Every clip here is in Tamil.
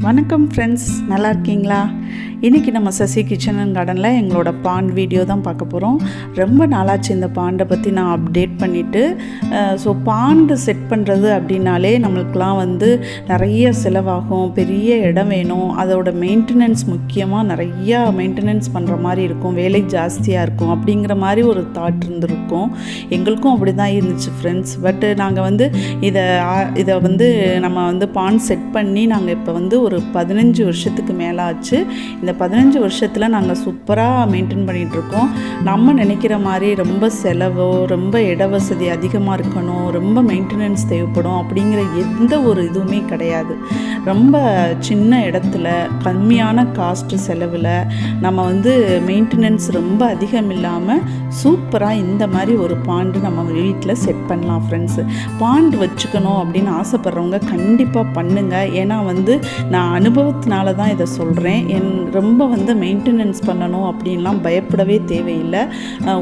வணக்கம் ஃப்ரெண்ட்ஸ், நல்லா இருக்கீங்களா? இன்றைக்கி நம்ம சசி கிச்சன் அண்ட் கார்டனில் எங்களோட பாண்ட் வீடியோ தான் பார்க்க போகிறோம். ரொம்ப நாளாச்சு இந்த பாண்டை பற்றி நான் அப்டேட் பண்ணிவிட்டு. ஸோ பாண்டு செட் பண்ணுறது அப்படின்னாலே நம்மளுக்கெலாம் நிறைய செலவாகும், பெரிய இடம் வேணும், அதோட மெயின்டெனன்ஸ் முக்கியமாக நிறையா மெயின்டெனன்ஸ் பண்ணுற மாதிரி இருக்கும், வேலை ஜாஸ்தியாக இருக்கும் அப்படிங்கிற மாதிரி ஒரு தாட் இருந்திருக்கும். எங்களுக்கும் அப்படி தான் இருந்துச்சு ஃப்ரெண்ட்ஸ். பட் நாங்கள் இதை நம்ம பாண்ட் செட் பண்ணி நாங்கள் இப்போ ஒரு 15 வருஷத்துக்கு மேலே ஆச்சு. இந்த 15 வருஷத்தில் நாங்கள் சூப்பராக மெயின்டைன் பண்ணிகிட்ருக்கோம். நம்ம நினைக்கிற மாதிரி ரொம்ப செலவோ, ரொம்ப இட வசதி அதிகமாக இருக்கணும், ரொம்ப மெயின்டெனன்ஸ் தேவைப்படும் அப்படிங்கிற எந்த ஒரு இதுவுமே கிடையாது. ரொம்ப சின்ன இடத்துல கம்மியான காஸ்ட்டு செலவில் நம்ம மெயின்டெனன்ஸ் ரொம்ப அதிகம் இல்லாமல் சூப்பராக இந்த மாதிரி ஒரு பாண்டு நம்ம வீட்டில் செட் பண்ணலாம் ஃப்ரெண்ட்ஸு. பாண்டு வச்சுக்கணும் அப்படின்னு ஆசைப்பட்றவங்க கண்டிப்பாக பண்ணுங்கள். ஏன்னா நான் அனுபவத்தினால தான் இதை சொல்கிறேன். ரொம்ப மெயின்டெனன்ஸ் பண்ணணும் அப்படின்லாம் பயப்படவே தேவையில்லை.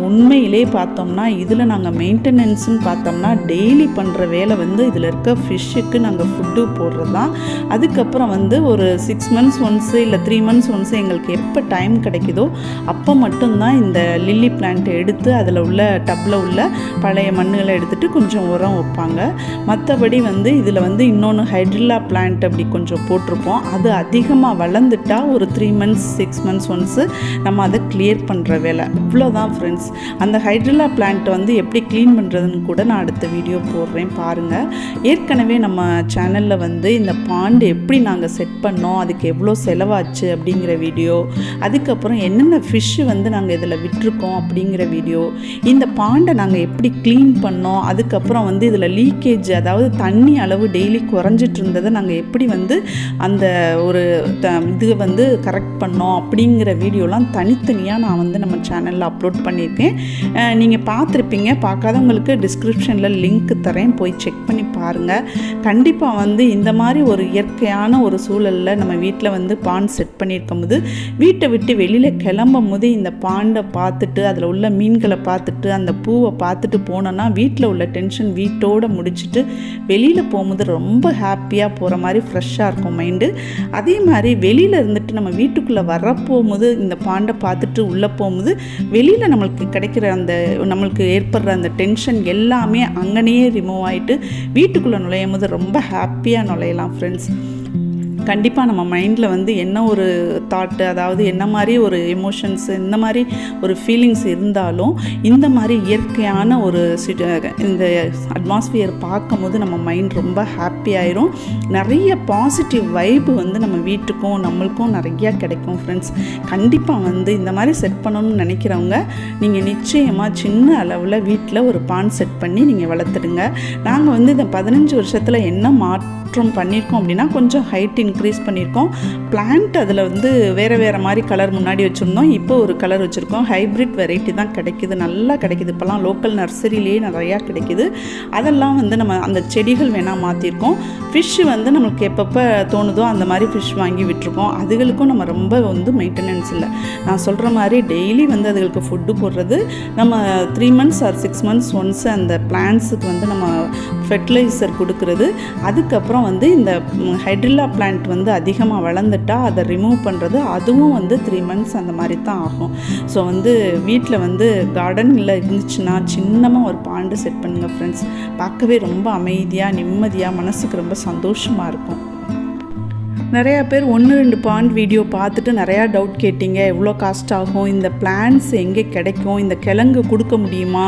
உண்மையிலே பார்த்தோம்னா இதில் நாங்கள் மெயின்டெனன்ஸ்னு பார்த்தோம்னா டெய்லி பண்ணுற வேலை இதில் இருக்க ஃபிஷ்ஷுக்கு நாங்கள் ஃபுட்டு போடுறது தான். அதுக்கப்புறம் ஒரு 6 months ஒன்ஸு இல்லை 3 months ஒன்ஸு எங்களுக்கு எப்போ டைம் கிடைக்குதோ அப்போ மட்டும்தான் இந்த லில்லி பிளான்ட்டை எடுத்து அதில் உள்ள டப்பில் உள்ள பழைய மண்ணுகளை எடுத்துகிட்டு கொஞ்சம் உரம் வைப்பாங்க. மற்றபடி இதில் இன்னொன்று ஹைட்ரில்லா பிளான்ட் அப்படி கொஞ்சம் போட்டிருப்போம். அது அதிகமாக வளர்ந்துட்டால் ஒரு 3 months 6 months ஒன்ஸு நம்ம அதை கிளியர் பண்ணுற வேலை. இவ்வளோதான் ஃப்ரெண்ட்ஸ். அந்த ஹைட்ரில்லா பிளான்ட் எப்படி க்ளீன் பண்ணுறதுன்னு கூட நான் அடுத்த வீடியோ போடுறேன், பாருங்கள். ஏற்கனவே நம்ம சேனலில் இந்த பாண்டு எப்படி நாங்கள் செட் பண்ணோம், அதுக்கு எவ்வளோ செலவாச்சு அப்படிங்கிற வீடியோ, அதுக்கப்புறம் என்னென்ன ஃபிஷ்ஷு நாங்கள் இதில் விட்டுருக்கோம் அப்படிங்கிற வீடியோ, இந்த பாண்டை நாங்கள் எப்படி க்ளீன் பண்ணோம், அதுக்கப்புறம் இதில் லீக்கேஜ், அதாவது தண்ணி அளவு டெய்லி குறைஞ்சிட்டு இருந்ததை நாங்கள் எப்படி அந்த ஒரு இது கரெக்ட் பண்ணோம் அப்படிங்கிற வீடியோலாம் தனித்தனியாக நான் நம்ம சேனலில் அப்லோட் பண்ணியிருக்கேன். நீங்கள் பார்த்துருப்பீங்க. பார்க்காதவங்களுக்கு டிஸ்கிரிப்ஷனில் லிங்க் தரேன், போய் செக் பண்ணி பாருங்கள். கண்டிப்பாக இந்த மாதிரி ஒரு இயற்கையான ஒரு சூழலில் நம்ம வீட்டில் பாண்ட் செட் பண்ணியிருக்கும் போது, வீட்டை விட்டு வெளியில் கிளம்பும் போது இந்த பாண்டை பார்த்துட்டு அதில் உள்ள மீன்களை பார்த்துட்டு அந்த பூவை பார்த்துட்டு போனோன்னா வீட்டில் உள்ள டென்ஷன் வீட்டோடு முடிச்சுட்டு வெளியில் போகும்போது ரொம்ப ஹாப்பியாக போகிற மாதிரி ஃப்ரெஷ்ஷாக இருக்கும் மைண்டு. அதே மாதிரி வெளியில் இருந்துட்டு நம்ம வீட்டுக்குள்ளே வரப்போகும்போது இந்த பாண்டை பார்த்துட்டு உள்ளே போகும்போது வெளியில் நம்மளுக்கு கிடைக்கிற நம்மளுக்கு ஏற்படுற அந்த டென்ஷன் எல்லாமே அங்கனையே ரிமூவ் ஆகிட்டு வீட்டுக்குள்ளே நுழையும் போது ரொம்ப ஹாப்பியாக நுழையலாம் ஃப்ரெண்ட்ஸ். கண்டிப்பாக நம்ம மைண்டில் என்ன ஒரு தாட்டு, அதாவது என்ன மாதிரி ஒரு எமோஷன்ஸ், இந்த மாதிரி ஒரு ஃபீலிங்ஸ் இருந்தாலும் இந்த மாதிரி இயற்கையான ஒரு இந்த அட்மாஸ்பியர் பார்க்கும் போது நம்ம மைண்ட் ரொம்ப ஹாப்பி ஆயிரும். நிறைய பாசிட்டிவ் வைப்பு நம்ம வீட்டுக்கும் நம்மளுக்கும் நிறையா கிடைக்கும் ஃப்ரெண்ட்ஸ். கண்டிப்பாக இந்த மாதிரி செட் பண்ணணும்னு நினைக்கிறவங்க நீங்கள் நிச்சயமாக சின்ன அளவில் வீட்டில் ஒரு பாண்ட் செட் பண்ணி நீங்கள் வளர்த்துடுங்க. நாங்கள் இந்த 15 வருஷத்தில் என்ன மாற்றம் பண்ணியிருக்கோம் அப்படின்னா, கொஞ்சம் ஹைட் இன்க்ரீஸ் பண்ணியிருக்கோம். பிளான்ட் அதில் வேறு மாதிரி கலர் முன்னாடி வச்சுருந்தோம், இப்போ ஒரு கலர் வச்சுருக்கோம். ஹைப்ரிட் வெரைட்டி தான் கிடைக்கிது, நல்லா கிடைக்கிது. இப்போலாம் லோக்கல் நர்சரியிலேயே நிறையா கிடைக்கிது. அதெல்லாம் நம்ம அந்த செடிகள் வேணால் மாற்றிருக்கோம். ஃபிஷ்ஷு நம்மளுக்கு எப்பப்போ தோணுதோ அந்த மாதிரி ஃபிஷ் வாங்கி விட்டுருக்கோம். அதுகளுக்கும் நம்ம ரொம்ப மெயின்டெனன்ஸ் இல்லை. நான் சொல்கிற மாதிரி டெய்லி அதுகளுக்கு ஃபுட்டு போடுறது, நம்ம 3 months or 6 months ஒன்ஸ் அந்த பிளான்ட்ஸுக்கு நம்ம ஃபெர்டிலைசர் கொடுக்குறது. அதுக்கப்புறம் இந்த ஹைட்ரில்லா பிளான்ட் அதிகமாக வளர்ந்துட்டால் அதை ரிமூவ் பண்ணுறது, அதுவும் 3 months அந்த மாதிரி தான் ஆகும். ஸோ வீட்டில் கார்டனில் இருந்துச்சுன்னா சின்னமாக ஒரு பாண்டு செட் பண்ணுங்கள் ஃப்ரெண்ட்ஸ். பார்க்கவே ரொம்ப அமைதியாக நிம்மதியாக மனசுக்கு ரொம்ப சந்தோஷமாக இருக்கும். நிறையா பேர் 1-2 பாண்ட் வீடியோ பார்த்துட்டு நிறையா டவுட் கேட்டிங்க. எவ்வளோ காஸ்ட் ஆகும், இந்த பிளான்ஸ் எங்கே கிடைக்கும், இந்த கிழங்கு கொடுக்க முடியுமா,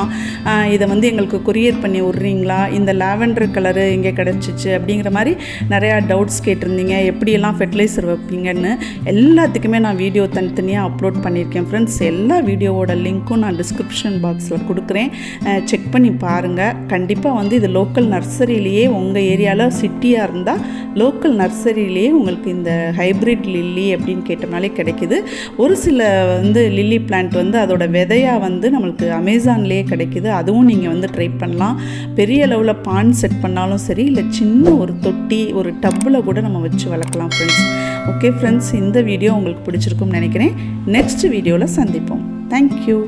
இதை எங்களுக்கு கொரியர் பண்ணி விட்றீங்களா, இந்த லாவெண்டர் கலரு எங்கே கிடச்சிச்சு அப்படிங்கிற மாதிரி நிறையா டவுட்ஸ் கேட்டிருந்தீங்க. எப்படியெல்லாம் ஃபெர்டிலைசர் வைப்பீங்கன்னு எல்லாத்துக்குமே நான் வீடியோ தனித்தனியாக அப்லோட் பண்ணியிருக்கேன் ஃப்ரெண்ட்ஸ். எல்லா வீடியோவோட லிங்க்கும் நான் டிஸ்கிரிப்ஷன் பாக்ஸில் கொடுக்குறேன், செக் பண்ணி பாருங்கள். கண்டிப்பாக இது லோக்கல் நர்சரியிலேயே, உங்கள் ஏரியாவில் சிட்டியாக இருந்தால் லோக்கல் நர்சரியிலேயே உங்களுக்கு இந்த ஹைப்ரிட் லில்லி அப்படின்னு கேட்டோம்னாலே கிடைக்குது. ஒரு சில லில்லி பிளான்ட் அதோட விதையாக நம்மளுக்கு அமேசான்லேயே கிடைக்குது. அதுவும் நீங்கள் ட்ரை பண்ணலாம். பெரிய அளவில் பாண்ட் செட் பண்ணாலும் சரி, இல்லை சின்ன ஒரு தொட்டி ஒரு டப்பில் கூட நம்ம வச்சு வளர்க்கலாம் ஃப்ரெண்ட்ஸ். ஓகே ஃப்ரெண்ட்ஸ், இந்த வீடியோ உங்களுக்கு பிடிச்சிருக்கும்னு நினைக்கிறேன். நெக்ஸ்ட் வீடியோவில் சந்திப்போம். தேங்க்யூ.